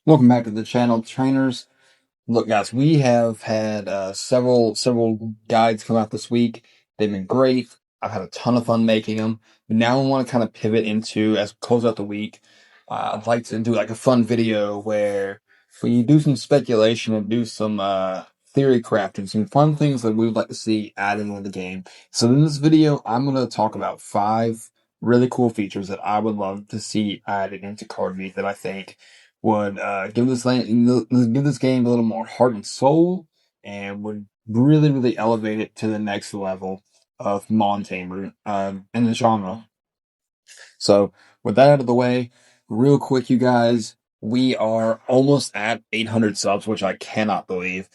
Welcome back to the channel, trainers. Look, guys, we have had several guides come out this week. They've been great. I've had a ton of fun making them. But now I want to kind of pivot into, as we close out the week, I'd like to do like a fun video where we do some speculation and do some theory crafting, some fun things that we would like to see added into the game. So in this video, I'm going to talk about 5 really cool features that I would love to see added into Kardmi that I think would give this game a little more heart and soul, and would really elevate it to the next level of Mon Tamer in the genre. So with that out of the way, real quick, you guys, we are almost at 800 subs, which I cannot believe.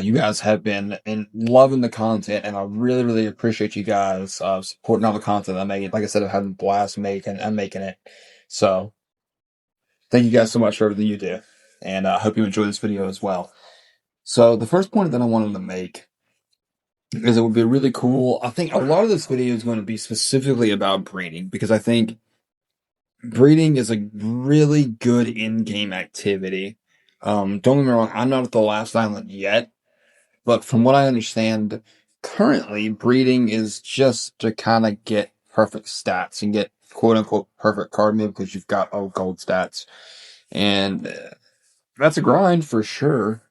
You guys have been loving the content, and I really appreciate you guys supporting all the content I made. Like I said, I've had a blast making it. So thank you guys so much for everything you do, and I hope you enjoy this video as well. So the first point that I wanted to make is it would be really cool. I think a lot of this video is going to be specifically about breeding, because I think breeding is a really good in-game activity. Don't get me wrong, I'm not at the last island yet, but from what I understand, currently breeding is just to kind of get perfect stats and get quote unquote perfect card move because you've got all gold stats. And that's a grind for sure,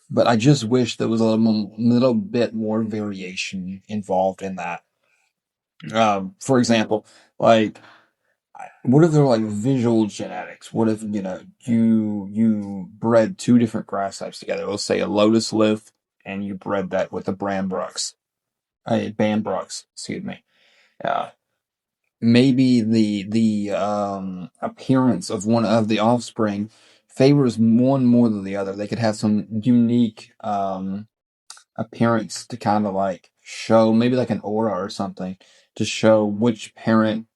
but I just wish there was a little bit more variation involved in that. For example, like, what if they're like visual genetics? What if, you bred 2 different grass types together? Let's say a lotus leaf, and you bred that with a bambrux, excuse me. Uh, Maybe the appearance of one of the offspring favors one more than the other. They could have some unique appearance to kind of like show, maybe like an aura or something, to show which parent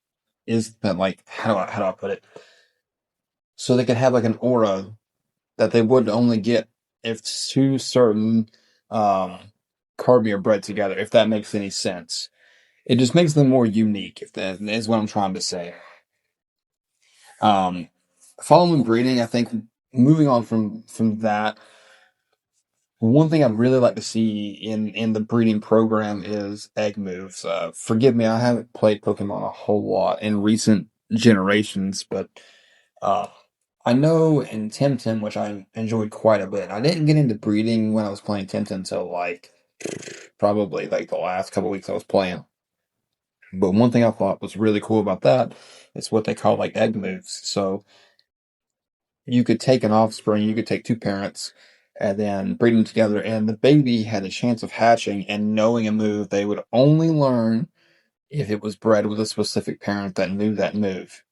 is that, like, how do I put it? So they could have like an aura that they would only get if 2 certain um Kardmi are bred together, if that makes any sense. It just makes them more unique, if that is what I'm trying to say. Um, Following breeding, I think, moving on from that, one thing I'd really like to see in the breeding program is egg moves. Forgive me, I haven't played Pokemon a whole lot in recent generations, but uh, I know in Temtem, which I enjoyed quite a bit. I didn't get into breeding when I was playing Temtem until like probably like the last couple weeks I was playing. But one thing I thought was really cool about that is what they call like egg moves. So you could take an offspring, you could take 2 parents, and then breed them together, and the baby had a chance of hatching and knowing a move they would only learn if it was bred with a specific parent that knew that move.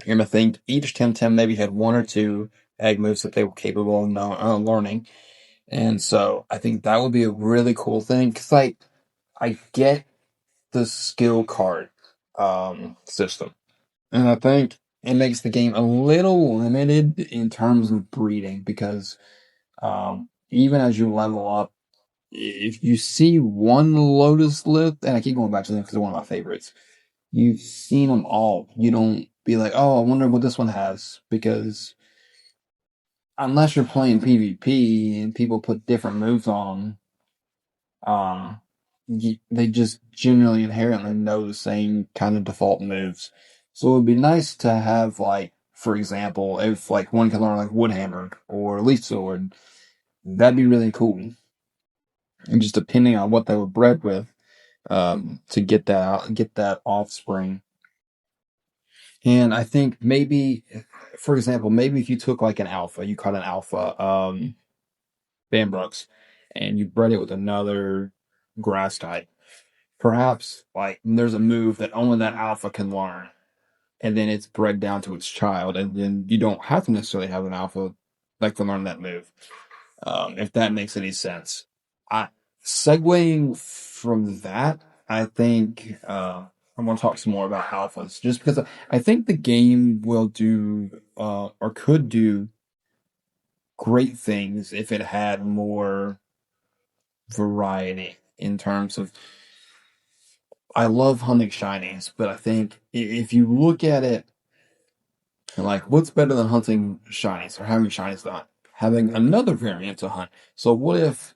And I think each Temtem maybe had 1 or 2 egg moves that they were capable of learning. And so I think that would be a really cool thing, because like, I get the skill card system, and I think it makes the game a little limited in terms of breeding, because even as you level up, if you see one Lotus Lift, and I keep going back to them because they're one of my favorites, you've seen them all. You don't be like, oh, I wonder what this one has, because unless you're playing PvP and people put different moves on them, they just generally inherently know the same kind of default moves. So it would be nice to have, like, for example, if like one can learn like Wood Hammer or Leaf Sword, that'd be really cool. And just depending on what they were bred with, to get that offspring. And I think maybe, for example, maybe if you took like an alpha, you caught an alpha Bambrux, and you bred it with another grass type. Perhaps like there's a move that only that alpha can learn, and then it's bred down to its child, and then you don't have to necessarily have an alpha that can learn that move. If that makes any sense. I Segueing from that, I think I'm going to talk some more about alphas, just because I think the game will do or could do great things if it had more variety in terms of. I love hunting shinies, but I think if you look at it And like, what's better than hunting shinies or having shinies to hunt? Having another variant to hunt. So what if,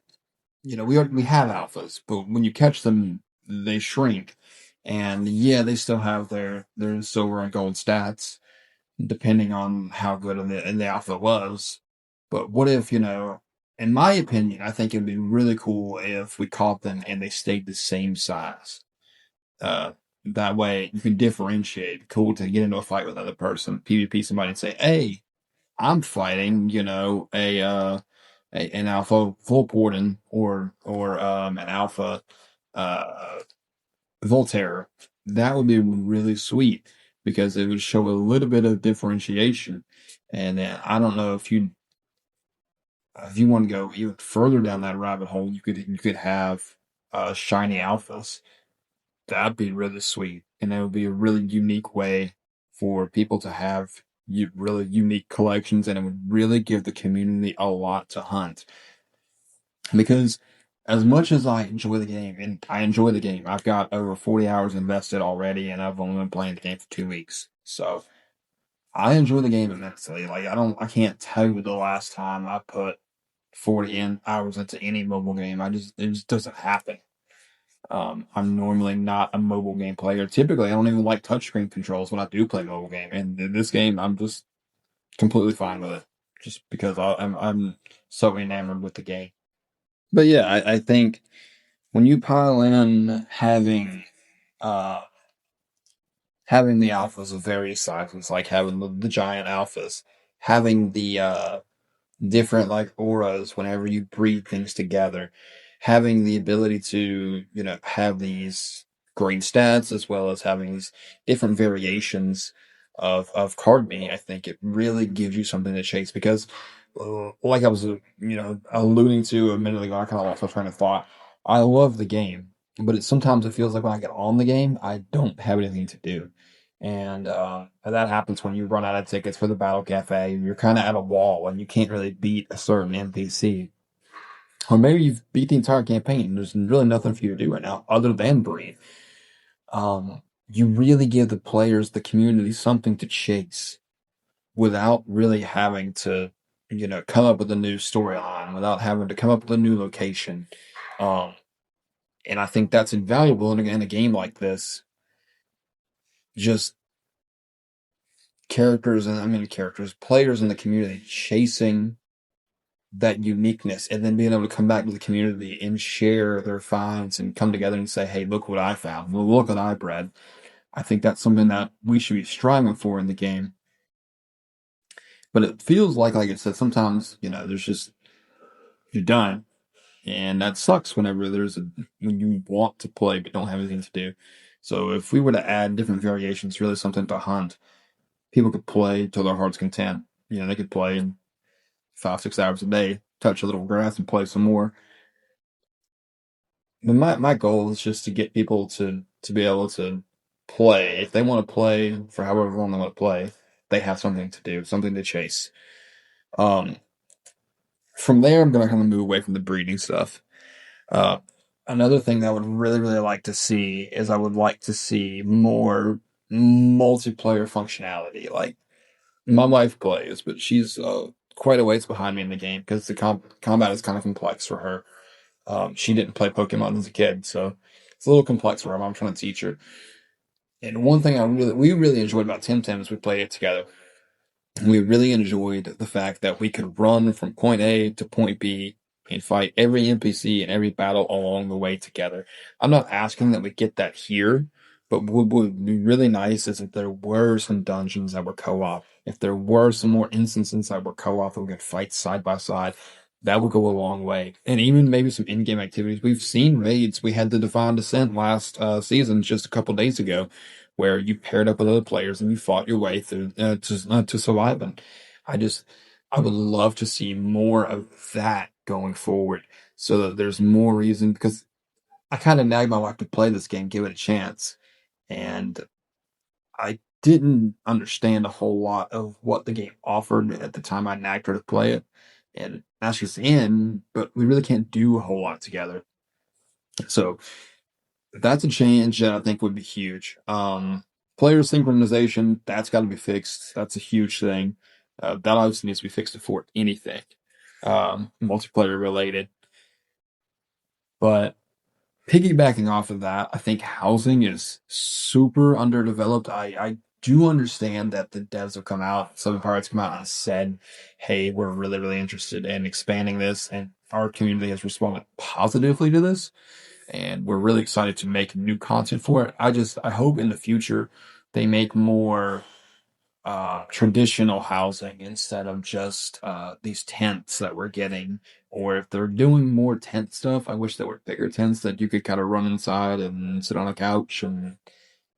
we have alphas, but when you catch them, they shrink. And yeah, they still have their silver and gold stats, depending on how good the alpha was. But what if, in my opinion, I think it'd be really cool if we caught them and they stayed the same size. Uh, that way you can differentiate. Cool to get into a fight with another person, PvP somebody and say, "Hey, I'm fighting, an alpha Volporten or an alpha uh Voltaire." That would be really sweet because it would show a little bit of differentiation. And then I don't know if you want to go even further down that rabbit hole, you could have shiny alphas. That'd be really sweet, and it would be a really unique way for people to have really unique collections, and it would really give the community a lot to hunt. Because as much as I enjoy the game, and I enjoy the game, I've got over 40 hours invested already, and I've only been playing the game for 2 weeks. So I enjoy the game immensely. Like I can't tell you the last time I put 40 hours into any mobile game. It just doesn't happen. I'm normally not a mobile game player. Typically, I don't even like touchscreen controls when I do play mobile game. And in this game, I'm just completely fine with it, just because I'm so enamored with the game. But yeah, I think when you pile in uh having the alphas of various sizes, like having the giant alphas, having the different like auras whenever you breed things together, having the ability to, have these green stats as well as having these different variations of Kardmi, I think it really gives you something to chase because, like I was, alluding to a minute ago, I kind of lost my train of thought. I love the game, but sometimes it feels like when I get on the game, I don't have anything to do. And that happens when you run out of tickets for the Battle Cafe. You're kind of at a wall and you can't really beat a certain NPC. Or maybe you've beat the entire campaign and there's really nothing for you to do right now other than breathe. You really give the players, the community, something to chase without really having to, come up with a new storyline, without having to come up with a new location. Um, and I think that's invaluable in a game like this. Just players in the community chasing that uniqueness and then being able to come back to the community and share their finds and come together and say, "Hey, look what I found. Well, look what I bred." I think that's something that we should be striving for in the game. But it feels like I said, sometimes, there's just, you're done. And that sucks whenever when you want to play but don't have anything to do. So if we were to add different variations, really something to hunt, people could play till their heart's content. They could play 5, 6 hours a day, touch a little grass and play some more. But my goal is just to get people to be able to play. If they want to play for however long they want to play, they have something to do, something to chase. Um, from there, I'm gonna kind of move away from the breeding stuff. Uh, Another thing that I would really, really like to see is I would like to see more multiplayer functionality. Like my wife plays, but she's quite a ways behind me in the game because the combat is kind of complex for her. She didn't play Pokemon as a kid, so it's a little complex for her. I'm trying to teach her. And one thing we really enjoyed about Tim is we played it together. We really enjoyed the fact that we could run from point A to point B and fight every NPC and every battle along the way together. I'm not asking that we get that here, but what would be really nice is if there were some dungeons that were co-op. If there were some more instances that were co-op that we could fight side by side, that would go a long way. And even maybe some in-game activities. We've seen raids. We had the Divine Descent last season, just a couple days ago, where you paired up with other players and you fought your way through to surviving. I just I would love to see more of that going forward, so that there's more reason because I kind of nagged my wife to play this game, give it a chance, and I didn't understand a whole lot of what the game offered at the time I nagged her to play it, and now she's in, but we really can't do a whole lot together. So that's a change that I think would be huge. Player synchronization, that's got to be fixed. That's a huge thing. That obviously needs to be fixed before anything, multiplayer related. But piggybacking off of that, I think housing is super underdeveloped. I do understand that the devs have come out, some parts come out and said, hey, we're really, really interested in expanding this, and our community has responded positively to this, and we're really excited to make new content for it. I hope in the future they make more traditional housing instead of just these tents that we're getting. Or if they're doing more tent stuff, I wish there were bigger tents that you could kind of run inside and sit on a couch and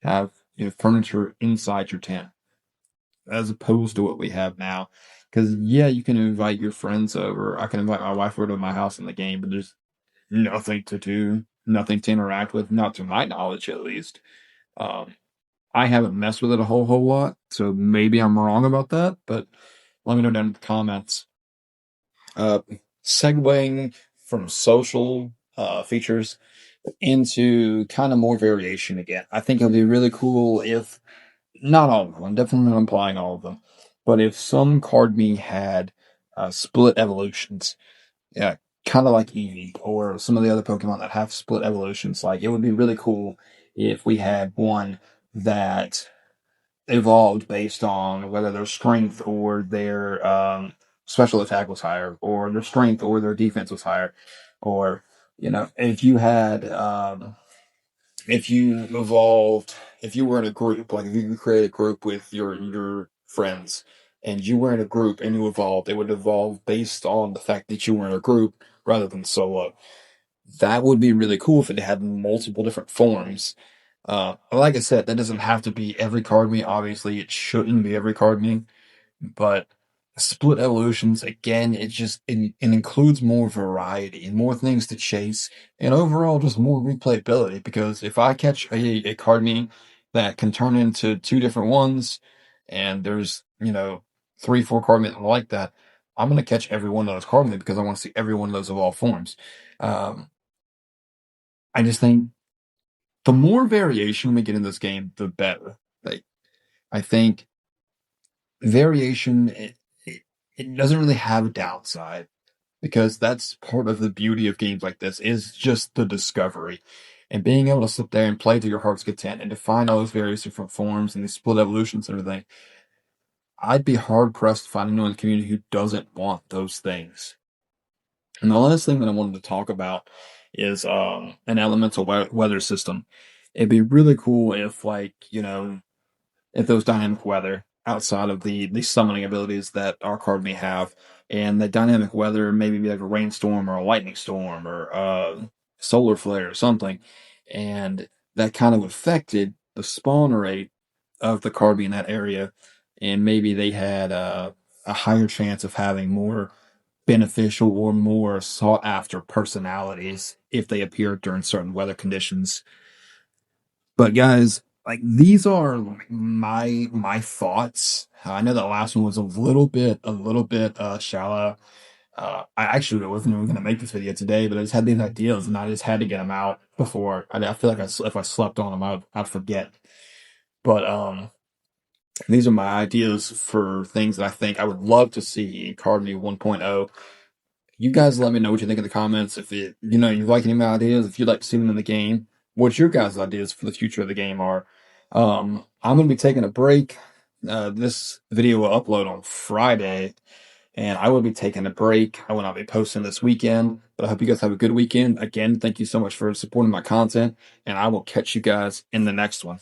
have, furniture inside your tent, as opposed to what we have now. Because yeah, you can invite your friends over. I can invite my wife over to my house in the game, but there's nothing to do, nothing to interact with, not to my knowledge at least. Um, I haven't messed with it a whole lot, so maybe I'm wrong about that, but let me know down in the comments. Uh, Segueing from social features into kind of more variation again. I think it'll be really cool if, not all of them, I'm definitely not implying all of them, but if some Kardmi had split evolutions, yeah, kind of like Eevee or some of the other Pokemon that have split evolutions, like it would be really cool if we had one that evolved based on whether their strength or their special attack was higher, or their strength or their defense was higher, or if you had if you evolved, if you were in a group, like if you could create a group with your friends, and you were in a group and you evolved, it would evolve based on the fact that you were in a group rather than solo. That would be really cool if it had multiple different forms. Like I said, that doesn't have to be every card me. Obviously, it shouldn't be every card me, but split evolutions again, it includes more variety and more things to chase, and overall just more replayability. Because if I catch a card me that can turn into two different ones, and there's 3, 4 card me like that, I'm gonna catch every one of those card me because I want to see every one of those evolved forms. Um, I just think the more variation we get in this game, the better. Like, I think variation, it doesn't really have a downside, because that's part of the beauty of games like this, is just the discovery and being able to sit there and play to your heart's content and to find all those various different forms and these split evolutions and everything. I'd be hard pressed to find anyone in the community who doesn't want those things. And the last thing that I wanted to talk about is an elemental weather system. It'd be really cool if, like, if those dynamic weather outside of the summoning abilities that our card may have, and the dynamic weather maybe be like a rainstorm or a lightning storm or a solar flare or something, and that kind of affected the spawn rate of the card in that area, and maybe they had a higher chance of having more beneficial or more sought after personalities if they appeared during certain weather conditions. But guys, like, these are like my thoughts. I know that last one was a little bit shallow. I actually wasn't even gonna make this video today, but I just had these ideas and I just had to get them out before. I feel like if I slept on them, I'd forget. But these are my ideas for things that I think I would love to see in Cardme 1.0. You guys let me know what you think in the comments. If you like any of my ideas, if you'd like to see them in the game, what your guys' ideas for the future of the game are. I'm gonna be taking a break. This video will upload on Friday, and I will be taking a break. I will not be posting this weekend, but I hope you guys have a good weekend. Again, thank you so much for supporting my content, and I will catch you guys in the next one.